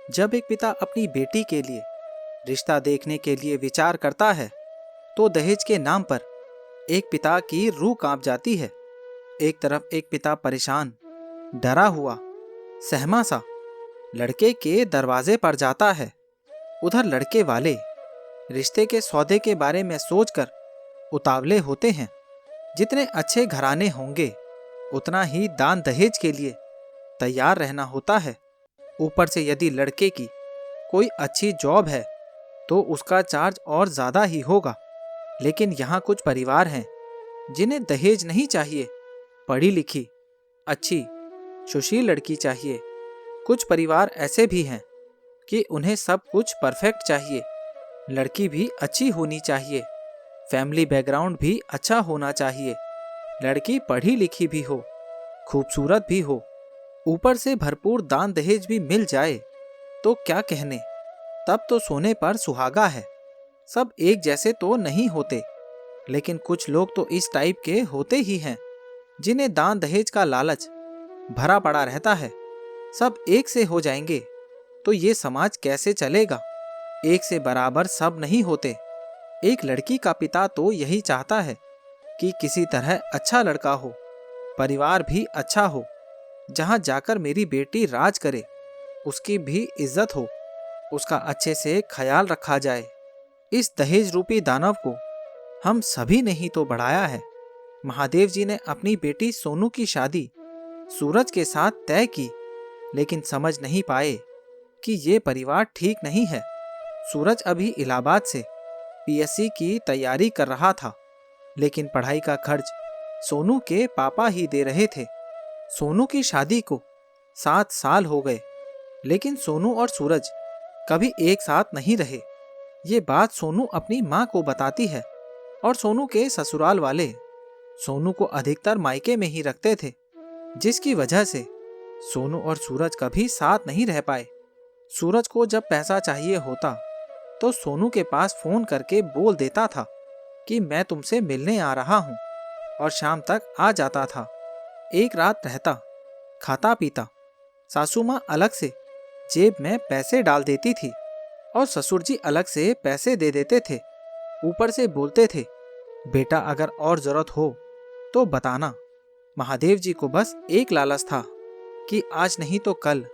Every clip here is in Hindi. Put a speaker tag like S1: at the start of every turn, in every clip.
S1: जब एक पिता अपनी बेटी के लिए रिश्ता देखने के लिए विचार करता है तो दहेज के नाम पर एक पिता की रूह कांप जाती है। एक तरफ एक पिता परेशान, डरा हुआ, सहमा सा लड़के के दरवाजे पर जाता है, उधर लड़के वाले रिश्ते के सौदे के बारे में सोचकर उतावले होते हैं। जितने अच्छे घराने होंगे उतना ही दान दहेज के लिए तैयार रहना होता है। ऊपर से यदि लड़के की कोई अच्छी जॉब है तो उसका चार्ज और ज़्यादा ही होगा। लेकिन यहाँ कुछ परिवार हैं जिन्हें दहेज नहीं चाहिए, पढ़ी लिखी, अच्छी, सुशील लड़की चाहिए। कुछ परिवार ऐसे भी हैं कि उन्हें सब कुछ परफेक्ट चाहिए। लड़की भी अच्छी होनी चाहिए, फैमिली बैकग्राउंड भी अच्छा होना चाहिए, लड़की पढ़ी लिखी भी हो, खूबसूरत भी हो, ऊपर से भरपूर दान दहेज भी मिल जाए तो क्या कहने, तब तो सोने पर सुहागा है। सब एक जैसे तो नहीं होते, लेकिन कुछ लोग तो इस टाइप के होते ही हैं जिन्हें दान दहेज का लालच भरा पड़ा रहता है। सब एक से हो जाएंगे तो ये समाज कैसे चलेगा? एक से बराबर सब नहीं होते। एक लड़की का पिता तो यही चाहता है कि किसी तरह अच्छा लड़का हो, परिवार भी अच्छा हो, जहां जाकर मेरी बेटी राज करे, उसकी भी इज्जत हो, उसका अच्छे से ख्याल रखा जाए। इस दहेज रूपी दानव को हम सभी ने ही तो बढ़ाया है। महादेव जी ने अपनी बेटी सोनू की शादी सूरज के साथ तय की, लेकिन समझ नहीं पाए कि ये परिवार ठीक नहीं है। सूरज अभी इलाहाबाद से पीएससी की तैयारी कर रहा था, लेकिन पढ़ाई का खर्च सोनू के पापा ही दे रहे थे। सोनू की शादी को 7 साल हो गए, लेकिन सोनू और सूरज कभी एक साथ नहीं रहे। ये बात सोनू अपनी माँ को बताती है और सोनू के ससुराल वाले सोनू को अधिकतर मायके में ही रखते थे, जिसकी वजह से सोनू और सूरज कभी साथ नहीं रह पाए। सूरज को जब पैसा चाहिए होता तो सोनू के पास फोन करके बोल देता था कि मैं तुमसे मिलने आ रहा हूँ, और शाम तक आ जाता था। एक रात रहता, खाता पीता, सासू माँ अलग से जेब में पैसे डाल देती थी और ससुर जी अलग से पैसे दे देते थे। ऊपर से बोलते थे, बेटा अगर और जरूरत हो तो बताना। महादेव जी को बस एक लालच था कि आज नहीं तो कल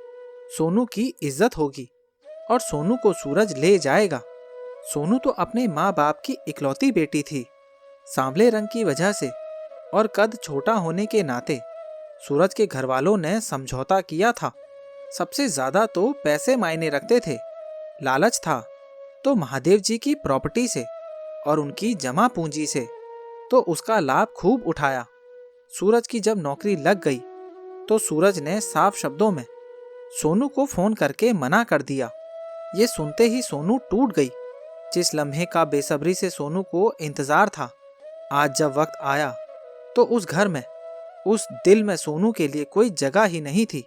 S1: सोनू की इज्जत होगी और सोनू को सूरज ले जाएगा। सोनू तो अपने माँ बाप की इकलौती बेटी थी। सांवले रंग की वजह से और कद छोटा होने के नाते सूरज के घर वालों ने समझौता किया था। सबसे ज्यादा तो पैसे मायने रखते थे। लालच था तो महादेव जी की प्रॉपर्टी से और उनकी जमा पूंजी से, तो उसका लाभ खूब उठाया। सूरज की जब नौकरी लग गई तो सूरज ने साफ शब्दों में सोनू को फोन करके मना कर दिया। ये सुनते ही सोनू टूट गई। जिस लम्हे का बेसब्री से सोनू को इंतजार था, आज जब वक्त आया तो उस घर में, उस दिल में सोनू के लिए कोई जगह ही नहीं थी।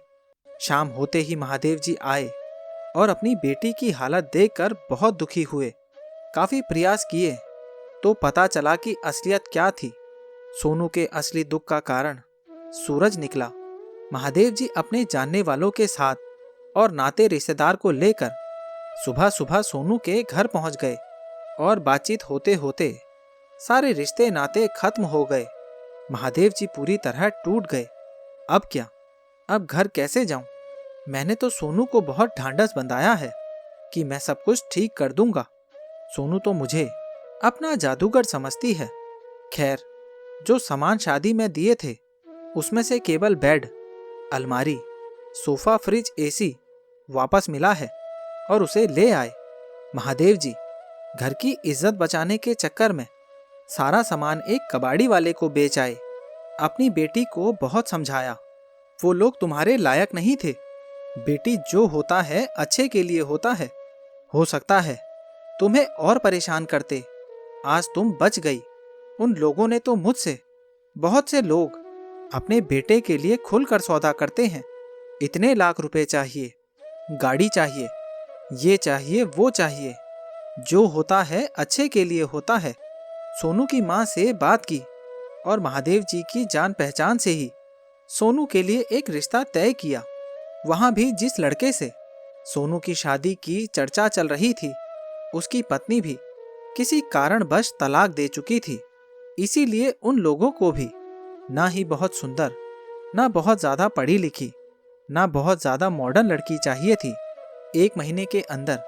S1: शाम होते ही महादेव जी आए और अपनी बेटी की हालत देखकर बहुत दुखी हुए। काफी प्रयास किए तो पता चला कि असलियत क्या थी। सोनू के असली दुख का कारण सूरज निकला। महादेव जी अपने जानने वालों के साथ और नाते रिश्तेदार को लेकर सुबह सुबह सोनू के घर पहुंच गए और बातचीत होते होते सारे रिश्ते नाते खत्म हो गए। महादेव जी पूरी तरह टूट गए। अब क्या? अब घर कैसे जाऊं? मैंने तो सोनू को बहुत ढांढस बंधाया है कि मैं सब कुछ ठीक कर दूंगा। सोनू तो मुझे अपना जादूगर समझती है। खैर, जो सामान शादी में दिए थे उसमें से केवल बेड, अलमारी, सोफा, फ्रिज, एसी वापस मिला है और उसे ले आए। महादेव जी घर की इज्जत बचाने के चक्कर में सारा सामान एक कबाड़ी वाले को बेच आए। अपनी बेटी को बहुत समझाया, वो लोग तुम्हारे लायक नहीं थे। बेटी जो होता है अच्छे के लिए होता है। हो सकता है तुम्हें और परेशान करते, आज तुम बच गई। उन लोगों ने तो मुझसे, बहुत से लोग अपने बेटे के लिए खुलकर सौदा करते हैं। इतने लाख रुपए चाहिए, गाड़ी चाहिए, ये चाहिए, वो चाहिए। जो होता है अच्छे के लिए होता है। सोनू की माँ से बात की और महादेव जी की जान पहचान से ही सोनू के लिए एक रिश्ता तय किया। वहां भी जिस लड़के से सोनू की शादी की चर्चा चल रही थी। उसकी पत्नी भी किसी कारणवश तलाक दे चुकी थी। इसीलिए उन लोगों को भी ना ही बहुत सुंदर, ना बहुत ज्यादा पढ़ी लिखी, ना बहुत ज्यादा मॉडर्न लड़की चाहिए थी। 1 महीने के अंदर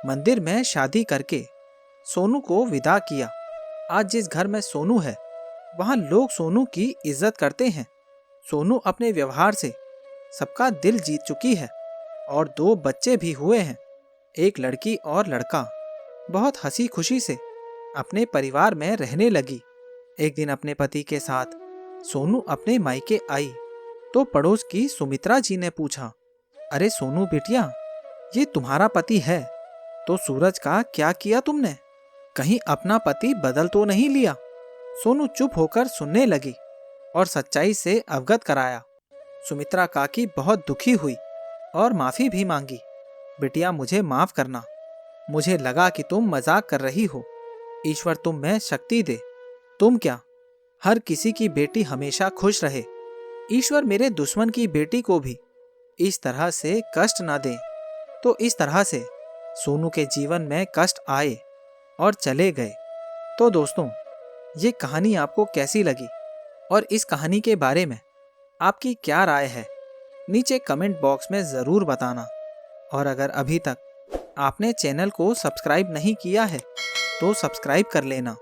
S1: मंदिर में शादी करके सोनू को विदा किया। आज जिस घर में सोनू है वहाँ लोग सोनू की इज्जत करते हैं। सोनू अपने व्यवहार से सबका दिल जीत चुकी है और 2 बच्चे भी हुए हैं, एक लड़की और लड़का। बहुत हंसी खुशी से अपने परिवार में रहने लगी। एक दिन अपने पति के साथ सोनू अपने मायके आई तो पड़ोस की सुमित्रा जी ने पूछा, अरे सोनू बेटिया, ये तुम्हारा पति है तो सूरज का क्या किया तुमने? कहीं अपना पति बदल तो नहीं लिया? सोनू चुप होकर सुनने लगी और सच्चाई से अवगत कराया। सुमित्रा काकी बहुत दुखी हुई और माफी भी मांगी। बिटिया, मुझे माफ करना, मुझे लगा कि तुम मजाक कर रही हो। ईश्वर तुम में शक्ति दे। तुम क्या, हर किसी की बेटी हमेशा खुश रहे। ईश्वर मेरे दुश्मन की बेटी को भी इस तरह से कष्ट ना दे। तो इस तरह से सोनू के जीवन में कष्ट आए और चले गए। तो दोस्तों, ये कहानी आपको कैसी लगी और इस कहानी के बारे में आपकी क्या राय है, नीचे कमेंट बॉक्स में ज़रूर बताना। और अगर अभी तक आपने चैनल को सब्सक्राइब नहीं किया है तो सब्सक्राइब कर लेना